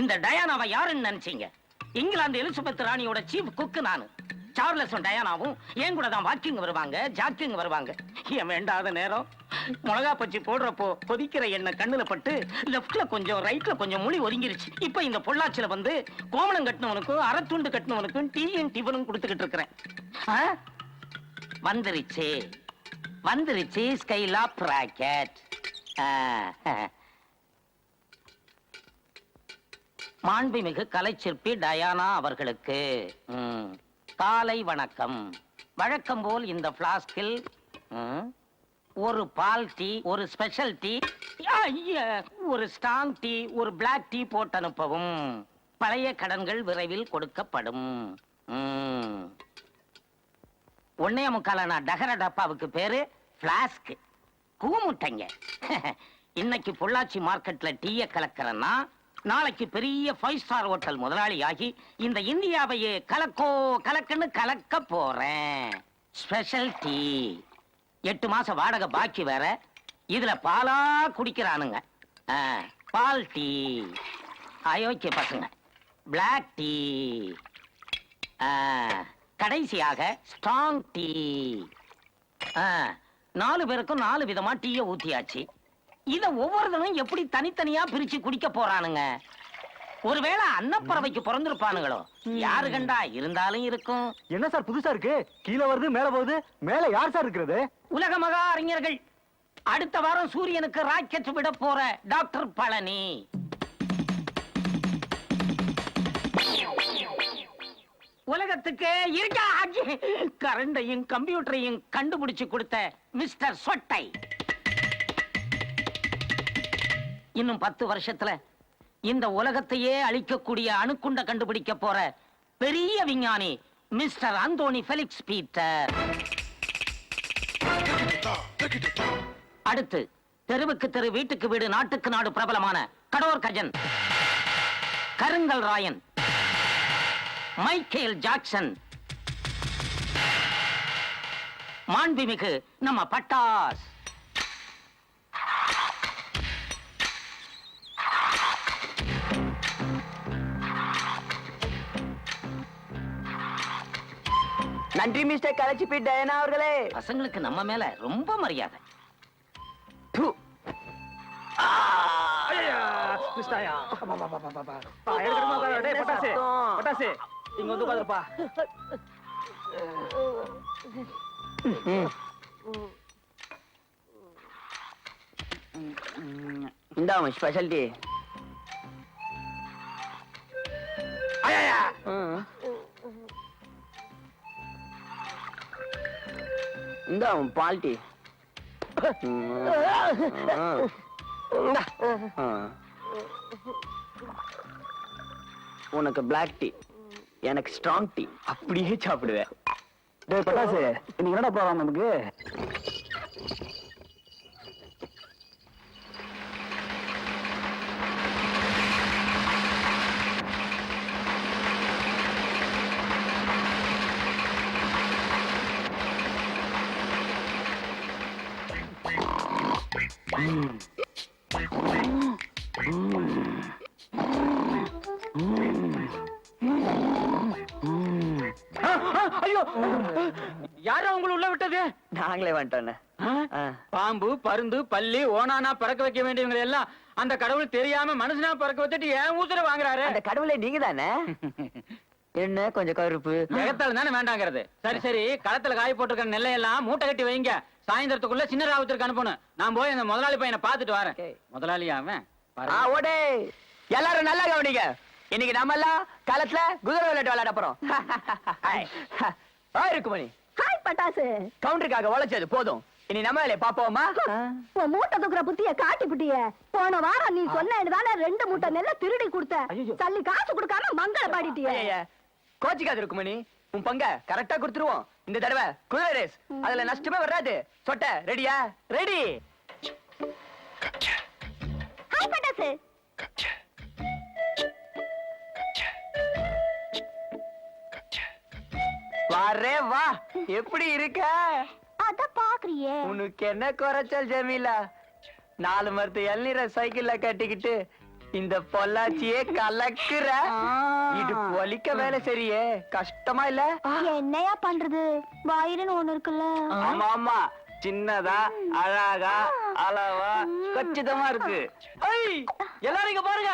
இந்த டயானாவை யாருன்னு நினைச்சீங்க? இங்கிலாந்து எலிசபெத் ராணியோட சீஃப் குக்கு நானு. சார்லஸும் டயானாவும் என் கூட தான் வாக்கிங் வருவாங்க, ஜாக்கிங் வருவாங்க. என் வேண்டாத நேரம் மிளகா பச்சி போடுறப்போ கொதிக்கிற எண்ணெய் கண்ணுல பட்டு லெப்ட்ல கொஞ்சம் ரைட்ல கொஞ்சம் முடி ஒதுங்கிருச்சு. இப்ப இந்த பொள்ளாச்சியில வந்து கோமணம் கட்டினவனுக்கும் அரைத்துண்டு கட்டினவனுக்கும் டீயும் டிஃபனும் கொடுத்துக்கிட்டு இருக்கிறேன். வந்துருச்சு வந்துருச்சு ஸ்கைலா பிராக்கெட். மாண்புமிகு கலைச்சிற்பி டயானா அவர்களுக்கு காலை வணக்கம். வழக்கம் போல் இந்த பிளாஸ்கில் ஒரு பால் டீ, ஒரு ஸ்பெஷல் டீ, ஒரு ஸ்ட்ராங் டீ, ஒரு பிளாக் டீ போட்டு அனுப்பவும். பழைய கடன்கள் விரைவில் கொடுக்கப்படும். 1.25 டகர டப்பாவுக்கு பேரு பிளாஸ்க். கூமுட்டைங்க. இன்னைக்கு பொள்ளாச்சி மார்க்கெட்ல டீய கலக்கிறன்னா நாளைக்கு பெரிய 5 ஸ்டார் ஹோட்டல் முதலாளி ஆகி இந்த இந்தியாவையே கலக்கோ கலக்குன்னு கலக்க போறேன். Special tea. 8 மாச வாடகை பாக்கி வேற. இதுல பாலா குடிக்கிறானுங்க. பால் டீ. அயோக்கிய பசங்க. Black tea. கடைசியாக ஸ்ட்ராங் டீ. 4 பேருக்கும் 4 விதமா டீய ஊத்தியாச்சு. இத ஒவ்வொருத்தனும் எப்படி தனித்தனியா பிரிச்சு குடிக்க போறானுங்க? ஒருவேளை அன்னப்பறவைக்கு பிறந்திருப்பானுங்களோ? யாரு கண்டா? இருந்தாலும் இருக்கும். என்ன சார் புதுசா இருக்கு? கீழே வருது மேல போகுது. மேல யார் சார் இருக்கிறது? உலக மகா அறிஞர்கள். அடுத்த வாரம் சூரியனுக்கு ராக்கெட் விட போற டாக்டர் பழனி. உலகத்துக்கு இருக்கா கரண்டையும் கம்ப்யூட்டரையும் கண்டுபிடிச்சு கொடுத்த மிஸ்டர் சொட்டை. இன்னும் 10 வருஷத்துல இந்த உலகத்தையே அழிக்கக்கூடிய அணுக்குண்ட கண்டுபிடிக்க போற பெரிய விஞ்ஞானி மிஸ்டர் அந்தோனி ஃபெலிக்ஸ் பீட்டர். அடுத்து தெருவுக்கு தெரு வீட்டுக்கு வீடு நாட்டுக்கு நாடு பிரபலமான கடோர் கஜன், கருங்கல் ராயன், மைக்கேல் ஜாக்சன், மாண்புமிகு நம்ம பட்டாஸ். நன்றி மிஸ்டர் கலைச்சிபி டயானா அவர்களே. பசங்களுக்கு நம்ம மேல ரொம்ப மரியாதை. இங்க வந்து உட்காருப்பா. இந்த ஸ்பெஷல் டீ. இந்த பால் டீ. உனக்கு பிளாக் டீ, எனக்கு ஸ்ட்ராங் டீ. அப்படியே சாப்பிடுவேன். பட்டாசு இன்னைக்கு என்னடா போறான் நமக்கு? ஐயோ, யாரும் உங்களை உள்ள விட்டது? நாங்களே வந்துட்டோம். பாம்பு, பருந்து, பல்லி, ஓனானா பறக்க வைக்க வேண்டியவங்க எல்லாம் அந்த கடவுள் தெரியாம மனுஷனா பறக்க வச்சுட்டு ஏன் ஊசர வாங்குறாரு? அந்த கடவுளே நீங்க தானே? என்ன கொஞ்சம் கருப்பு ஜெகத்தால தானே வேண்டாங்கிறது. சரி சரி, களத்துல காய போட்டிருக்க நெல்லையெல்லாம் மூட்டை கட்டி வைங்க. சாயந்தரத்துக்குள்ள சின்ன ராவத்திற்கு அனுப்பணும். நான் போய் அந்த முதலாளி பையனை பாத்துட்டு வரேன். முதலாளி அவன் ஓடே. எல்லாரும் நல்லா கவனிங்க. இன்னைக்கு நம்ம எல்லாம் களத்துல குதிரை விளையாட்டு விளையாட போறோம். இருக்குமணி. ஹாய் பட்டாசு. கவுண்டருக்காக உழைச்சது போதும். இனி நம்ம வேலையை பாப்போமா? உன் மூட்டை தூக்குற புத்திய காட்டி புட்டிய. போன வாரம் நீ சொன்னதால 2 மூட்டை நெல்ல திருடி கொடுத்த. சல்லி காசு கொடுக்காம மங்கள பாடிட்டிய. கோச்சிக்காது இருக்குமணி. உன் பங்க கரெக்டா கொடுத்துருவோம். இந்த தடவை குதிரை ரேஸ். அதுல நஷ்டமே வராது. சொட்ட ரெடியா? ரெடி. ஹாய் பட்டாசு. வாரே வா. எப்படி இருக்க? அத பாக்குறியே. உனக்கு என்ன குறைச்சல் ஜமீலா? 4 மரத்து இளநீரை சைக்கிள்ல கட்டிக்கிட்டு இந்த பொள்ளாச்சியே கலக்குற இது வலிக்க வேலை சரியே கஷ்டமா இல்ல என்னையா பண்றது வயிறுன்னு ஒண்ணு இருக்குல்ல ஆமா ஆமா சின்னதா அழகா அளவா கச்சிதமா இருக்கு எல்லாரும் இங்க பாருங்க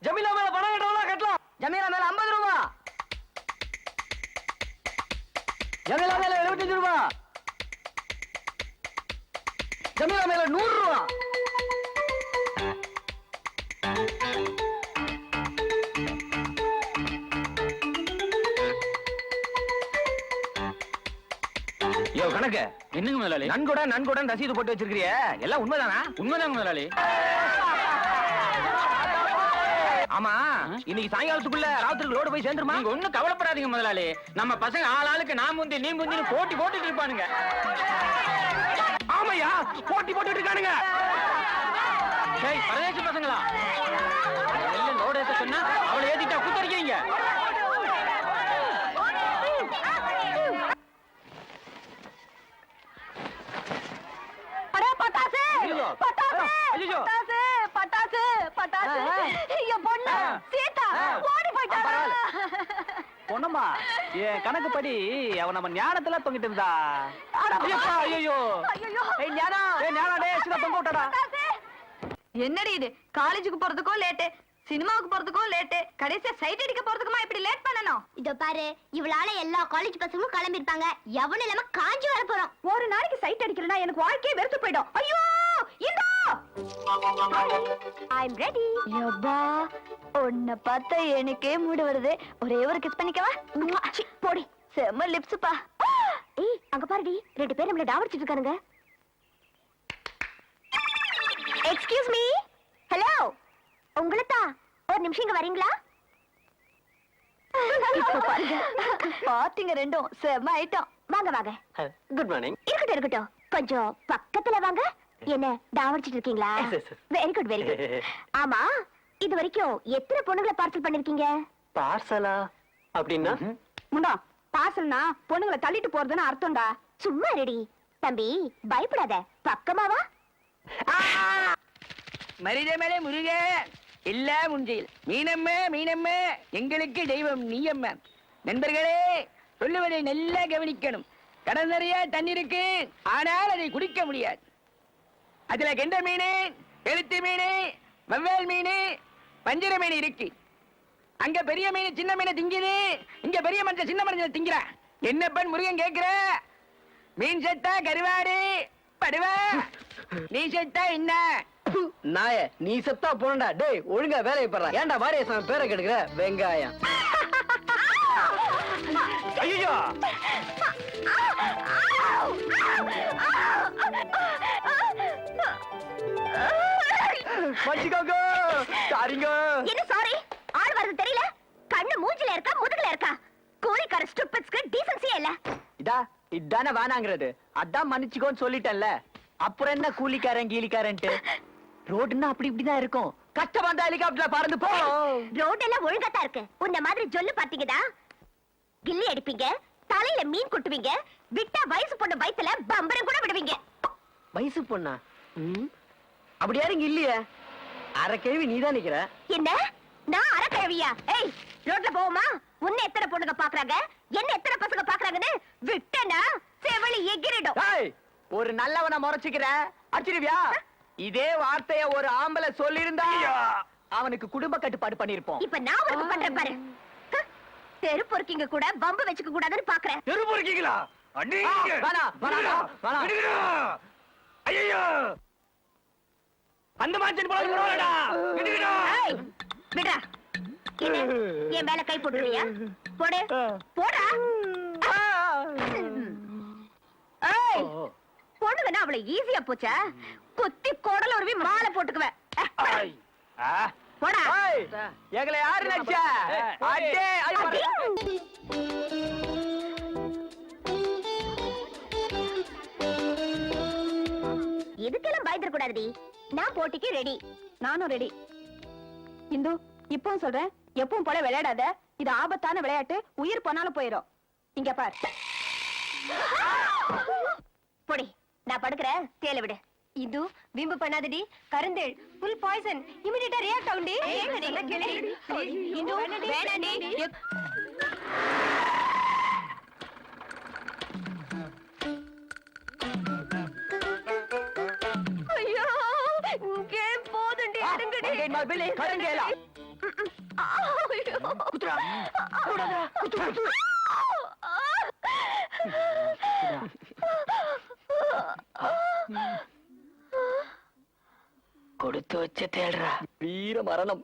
ஜமீலா மேல பணம் கட்டலாம் கட்டலாம் ஜமீலா மேல 50 ரூபா ஜமீலா மேல 75 ரூபா ஜமீலா மேல 100 ரூபா யோ கணக்கு என்னங்க முதலாளி நன்கொடன் ரசீது போட்டு வச்சிருக்கிறிய எல்லாம் உண்மைதானா உண்மைதாங்க முதலாளி. ஆமா இன்னைக்கு சாயங்காலத்துக்குள்ள ராத்திரி லோடு போய் சேர்ந்துருமா நீங்க ஒண்ணும் கவலைப்படாதீங்க முதலாளி. நம்ம பசங்க ஆளாளுக்கு நான் முந்தி நீ முந்தின்னு போட்டி போட்டுட்டு இருப்பானுங்க. ஆமையா போட்டி போட்டுட்டு இருக்கானுங்க டேய் பரதேசி பசங்களா, நெல்ல லோடு ஏத்த சொன்னா அவளை ஏத்திட்டா குத்தரிக்கிறீங்க. அடே பட்டாசு ஐயோ. பட்டாசு ஐயோ. பட்டாசு பட்டாசு பட்டாசு என் பொண்ணு சீதா ஓடி போயிட்டா பொண்ணம்மா என் கணக்குப்படி அவன் நம்ம ஞானத்துல தொங்கிட்டு இருந்தா ஐயோ ஐயோ தொங்க விட்டாடா என்னடி இது காலேஜுக்கு போறதுக்கோ லேட்டு சினிமாவுக்கு போறதுக்கோ லேட்டு கடைசியா சைட் அடிக்க போறதுக்குமா இப்படி லேட் பண்ணணும் இதோ பாரு இவளால எல்லா காலேஜ் பசங்களும் கிளம்பிருப்பாங்க எவனும் இல்லாம காஞ்சி வர போறோம் ஒரு நாளைக்கு சைட் அடிக்கலனா எனக்கு வாழ்க்கையே வெறுத்து போயிடும் ஐயோ இதோ ஐ அம் ரெடி யப்பா உன்னை பார்த்தா எனக்கே மூடு வருது ஒரே ஒரு கிஸ் பண்ணிக்கவா சி, போடி செம்ம லிப்ஸ்ப்பா ஏய் அங்க பாருடி 2 பேர் நம்மள டாவடிச்சிட்டு இருக்கானுங்க எக்ஸ்கியூஸ் மீ ஹலோ உங்களதா ஒரு நிமிஷம் இங்க வரீங்களா இப்போ பாருங்க பாத்தீங்க ரெண்டும் செம்ம ஐட்டம் வாங்க வாங்க குட் மார்னிங். இருக்கட்டும் இருக்கட்டும் கொஞ்சம் பக்கத்துல வாங்க என்ன டாவடிச்சிட்டு இருக்கீங்களா வெரி குட் வெரி குட் ஆமா இது வரைக்கும் எத்தனை பொண்ணுங்களை பார்சல் பண்ணிருக்கீங்க பார்சலா அப்படின்னா முண்டா பார்சல்னா பொண்ணுங்களை தள்ளிட்டு போறதுன்னு அர்த்தம்டா சும்மா ரெடி தம்பி பயப்படாத பக்கமா வா மரித மேலே முருக இல்ல முஞ்சில் மீனம்மே எங்களுக்கு தெய்வம் நீயம்மா நண்பர்களே சொல்லுவதை நல்லா கவனிக்கணும் கடல் நிறைய தண்ணி இருக்கு ஆனால் அதை குடிக்க முடியாது அதுல கெண்ட மீன் எழுத்து மீன் வவ்வால் மீன் பஞ்சர மீன் இருக்கு அங்க பெரிய மீன் சின்ன மீனை திங்குது இங்க பெரிய மனுஷன் சின்ன மனுஷன் திங்கிற என்ன பெண் முருகன் கேக்குற மீன் செத்தா கருவாடு படுவா நீ செத்தா என்ன நாய நீ செத்தா போனடா டேய் ஒழுங்கா வேலையை பாரு ஏன்டா வாரியசாமி பேரை கெடுக்கிற வெங்காயம் ஐயோ மன்னிச்சுக்கோங்க சாரிங்க என்ன சாரி ஆள் வருது தெரியல கண்ணு மூஞ்சில இருக்கா முதுகுல இருக்கா கோழிக்கார ஸ்டூபிட்ஸ்க்கு டீசன்சியே இல்ல இதானே வேணாங்கிறது அதான் மன்னிச்சுக்கோன்னு சொல்லிட்டேன்ல அப்புறம் என்ன கூலிக்காரன் கீலிக்காரன்ட்டு ரோடுன்னா அப்படி இப்படிதான் இருக்கும் கஷ்டம் வந்தா ஹெலிகாப்டர்ல பறந்து போ ரோட் எல்லாம் ஒழுங்காத்தான் இருக்கு உன்ன மாதிரி ஜொல்லு பாத்தீங்கடா கில்லி அடிப்பீங்க தலையில மீன் கொட்டுவீங்க விட்டா வயசு பொண்ணு வயித்துல பம்பரம் கூட விடுவீங்க வயசு பொண்ணா அப்படி யாரும் இல்லையே அரை கேள்வி நீதான் நிக்கிற என்ன நான் அறக்கழவியா ஏய் ரோட்ல போவோமா உன்னை எத்தனை பொண்ணுங்க பாக்குறாங்க என்ன எத்தனை பசங்க பாக்குறாங்கன்னு விட்டனா செவளி எகிரிடும் ஏய், ஒரு நல்லவனை முறைச்சுக்கிற அடிச்சிருவியா இதே வார்த்தைய ஒரு ஆம்பளை சொல்லிருந்தா அவனுக்கு குடும்ப கட்டுப்பாடு பண்ணிருப்போம் இப்ப நான் உனக்கு பண்றேன் பாரு தெரு பொறுக்கிங்க கூட பம்பு வச்சுக்க கூடாதுன்னு பாக்குறேன் தெரு பொறுக்கீங்களா ஐயோ அந்த மாச்சன் போடா ஏய், விடுடா என்ன என் மேல கை போட்டுருவியா போடு போடா ஏய் பொண்ணுங்கன்னா அவ்வளவு ஈஸியா போச்சா குத்தி குடல உருவி மாலை போட்டுக்குவேன் போடா எங்களை யாரு நினைச்சா அடே இதுக்கெல்லாம் பயந்துட கூடாதுடி நான் போட்டிக்கு ரெடி நானும் ரெடி இந்து இப்பவும் சொல்றேன் எப்பவும் போல விளையாடாத இது ஆபத்தான விளையாட்டு உயிர் போனாலும் போயிடும் இங்க பார் பொடி நான் படுக்கிறேன் தேல விடு இது வீம்பு பண்ணாதடி கருந்தேள் ஃபுல் பாய்சன் இமிடியேட்டா ரியாக்ட் ஆகும்டி இன்னும் வேணாடி ஐயோ இங்கே போதுண்டி எடுங்கடி கருங்கேலா குத்துடா குத்து குத்து கொடுத்து வச்ச தேடுறா வீர மரணம்